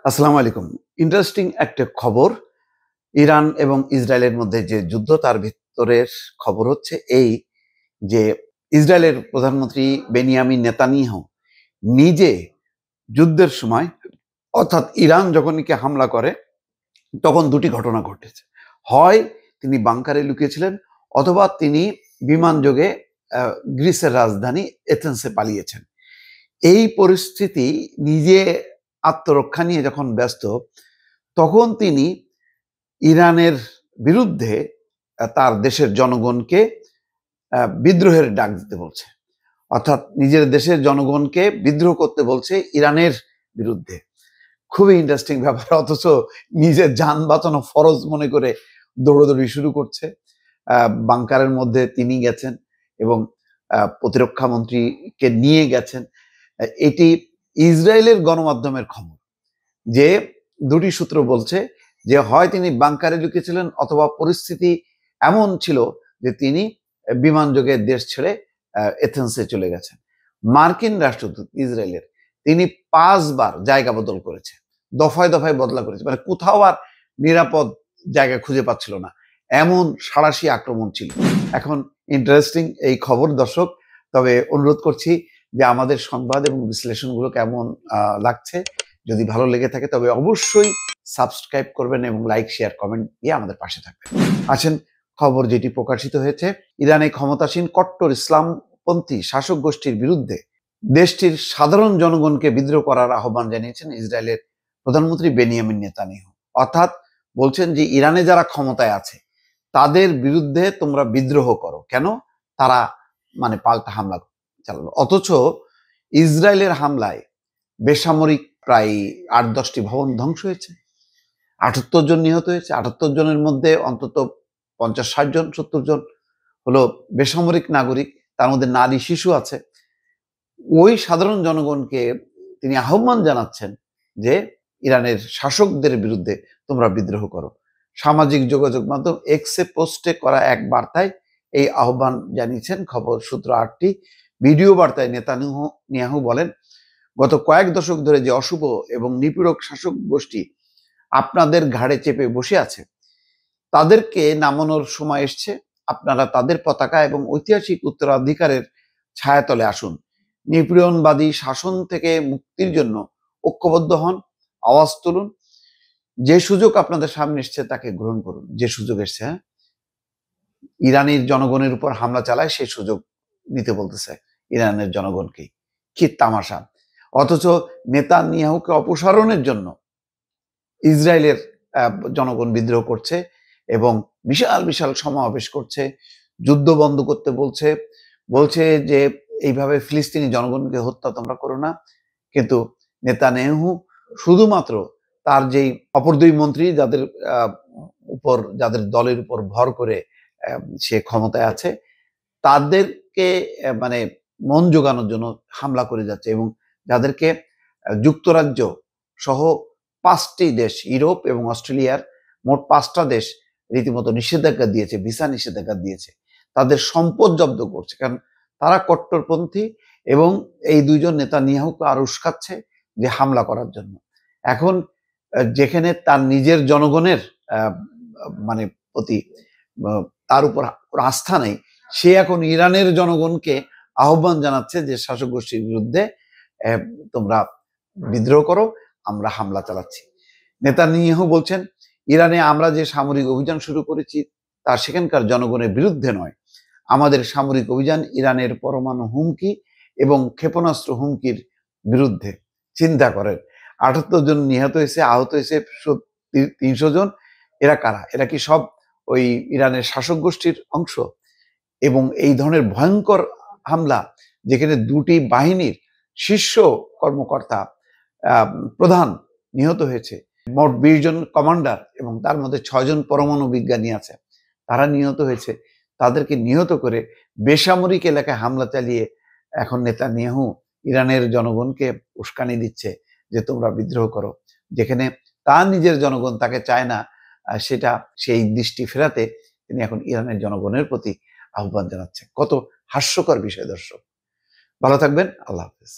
আসসালামু আলাইকুম। ইন্টারেস্টিং একটা খবর। ইরান এবং ইসরায়েলের মধ্যে যে যুদ্ধ তার ভিতরের খবর হচ্ছে এই যে ইসরায়েলের প্রধানমন্ত্রী বেনিয়ামিন নেতানিয়াহু নিজে যুদ্ধের সময় অর্থাৎ ইরান যখন একে হামলা করে তখন দুটি ঘটনা ঘটেছে। হয় তিনি বাংকারে লুকিয়েছিলেন অথবা তিনি বিমানযোগে গ্রিসের রাজধানী এথেন্সে পালিয়েছেন। এই পরিস্থিতি নিজে আত্মরক্ষা নিয়ে যখন ব্যস্ত তখন তিনি ইরানের বিরুদ্ধে তার দেশের জনগণকে বিদ্রোহের ডাক দিতে বলছে, অর্থাৎ নিজের দেশের জনগণকে বিদ্রোহ করতে বলছে ইরানের বিরুদ্ধে। খুবই ইন্টারেস্টিং ব্যাপার, অথচ নিজের যান বাঁচানো ফরজ মনে করে দৌড়দৌড়ি শুরু করছে। বাংকারের মধ্যে তিনি গেছেন এবং প্রতিরক্ষা মন্ত্রীকে নিয়ে গেছেন। এটি ইসরায়েলের গণমাধ্যমের খবর, যে দুটি সূত্র বলছে যে হয় তিনি বাংকারে লুকিয়েছিলেন অথবা পরিস্থিতি এমন ছিল যে তিনি বিমানযোগে দেশ ছেড়ে এথেন্সে চলে গেছেন। মার্কিন রাষ্ট্রদূত ইসরায়েলের তিনি 5 বার জায়গা বদল করেছে, দফায় দফায় বদলা করেছে, মানে কোথাও আর নিরাপদ জায়গা খুঁজে পাচ্ছিল না, এমন সাঁড়াশি আক্রমণ ছিল। এখন ইন্টারেস্টিং এই খবর দর্শক, তবে অনুরোধ করছি যে আমাদের সংবাদ এবং বিশ্লেষণগুলো কেমন লাগছে, যদি ভালো লেগে থাকে তবে অবশ্যই সাবস্ক্রাইব করবেন এবং লাইক শেয়ার কমেন্ট দিয়ে আমাদের পাশে থাকবেন। আসেন খবর যেটি প্রকাশিত হয়েছে, ইরানে ক্ষমতাসীন কট্টর ইসলামপন্থী শাসক গোষ্ঠীর বিরুদ্ধে দেশটির সাধারণ জনগণকে বিদ্রোহ করার আহ্বান জানিয়েছেন ইসরায়েলের প্রধানমন্ত্রী বেনিয়ামিন নেতানিয়াহু। অর্থাৎ বলছেন যে ইরানে যারা ক্ষমতায় আছে তাদের বিরুদ্ধে তোমরা বিদ্রোহ করো, কেন তারা মানে পাল্টা হামলা চালালো। অথচ ইসরায়েলের হামলায় বেসামরিক প্রায় 8-10টি ভবন ধ্বংস হয়েছে, 78 জন নিহত হয়েছে। 78 জনের মধ্যে অন্তত 50-60 জন 70 জন হলো বেসামরিক নাগরিক, তার মধ্যে নারী শিশু আছে। ওই সাধারণ জনগণকে তিনি আহ্বান জানাচ্ছেন যে ইরানের শাসকদের বিরুদ্ধে তোমরা বিদ্রোহ করো। সামাজিক যোগাযোগ মাধ্যম এক্সে পোস্টে করা এক বার্তায় এই আহ্বান জানিয়েছেন খবর সূত্র 8টি। ভিডিও বার্তায় নেতানিয়াহু বলেন, গত কয়েক দশক ধরে যে অশুভ এবং নিপীড়ক শাসক গোষ্ঠী আপনাদের ঘাড়ে চেপে বসে আছে তাদেরকে নামানোর সময় এসছে। আপনারা তাদের পতাকা এবং ঐতিহাসিক উত্তরাধিকারের ছায়াতলে আসুন। নিপীড়নবাদী শাসন থেকে মুক্তির জন্য ঐক্যবদ্ধ হন, আওয়াজ তুলুন। যে সুযোগ আপনাদের সামনে এসছে তাকে গ্রহণ করুন। যে সুযোগ এসছে, ইরানের জনগণের উপর হামলা চালায় সেই সুযোগ নিতে বলতেছে ইরানের জনগণকেই। কি তামাশা! অথচ নেতানিয়াহুকে অপসারণের জন্য ইসরায়েলের জনগণ বিদ্রোহ করছে এবং বিশাল বিশাল সমাবেশ করছে, যুদ্ধ বন্ধ করতে বলছে, বলছে যে এইভাবে ফিলিস্তিনি জনগণকে হত্যা তোমরা করো না। কিন্তু নেতানিয়াহু শুধুমাত্র তার যেই অপর দুই মন্ত্রী যাদের দলের উপর ভর করে সে ক্ষমতায় আছে তাদেরকে মানে মন জোগানোর জন্য হামলা করে যাচ্ছে এবং যাদেরকে যুক্তরাজ্য সহ 5টি দেশ, ইউরোপ এবং অস্ট্রেলিয়ার মোট 5টা দেশ রীতিমতো নিষেধাজ্ঞা দিয়েছে, ভিসা নিষেধাজ্ঞা দিয়েছে, তাদের সম্পদ জব্দ করছে, কারণ তারা কট্টরপন্থী এবং এই দুইজন নেতানিয়াহুকে আরো উস্কাচ্ছে যে হামলা করার জন্য। এখন যেখানে তার নিজের জনগণের মানে প্রতি তার উপর আস্থা নেই, সে এখন ইরানের জনগণকে আহ্বান জানাচ্ছে যে শাসক গোষ্ঠীর বিরুদ্ধে তোমরা বিদ্রোহ করো, আমরা হামলা চালাচ্ছি। নেতানিয়াহু বলছেন, ইরানে আমরা যে সামরিক অভিযান শুরু করেছি তা সেখানকার জনগণের বিরুদ্ধে নয়। আমাদের সামরিক অভিযান ইরানের পরমাণু হুমকি এবং ক্ষেপণাস্ত্র হুমকির বিরুদ্ধে। চিন্তা করেন, 78 জন নিহত হয়েছে, আহত হয়েছে 300 জন। এরা কারা? এরা কি সব ওই ইরানের শাসক গোষ্ঠীর অংশ? এবং এই ধরনের ভয়ঙ্কর হামলা, যেখানে দুটি বাহিনীর শীর্ষ কর্মকর্তা প্রধান নিহত হয়েছে, মোট 20 জন কমান্ডার এবং তার মধ্যে 6 জন পরমাণু বিজ্ঞানী আছে, তারা নিহত হয়েছে। তাদেরকে নিহত করে বেসামরিক এলাকায় হামলা চালিয়ে এখন নেতানিয়াহু ইরানের জনগণকে উস্কানি দিচ্ছে যে তোমরা বিদ্রোহ করো, যেখানে তার নিজের জনগণ তাকে চায় না। সেটা সেই দৃষ্টি ফেরাতে তিনি এখন ইরানের জনগণের প্রতি আহ্বান জানাচ্ছেন। কত হাস্যকর বিষয় দর্শক। ভালো থাকবেন। আল্লাহ হাফেজ।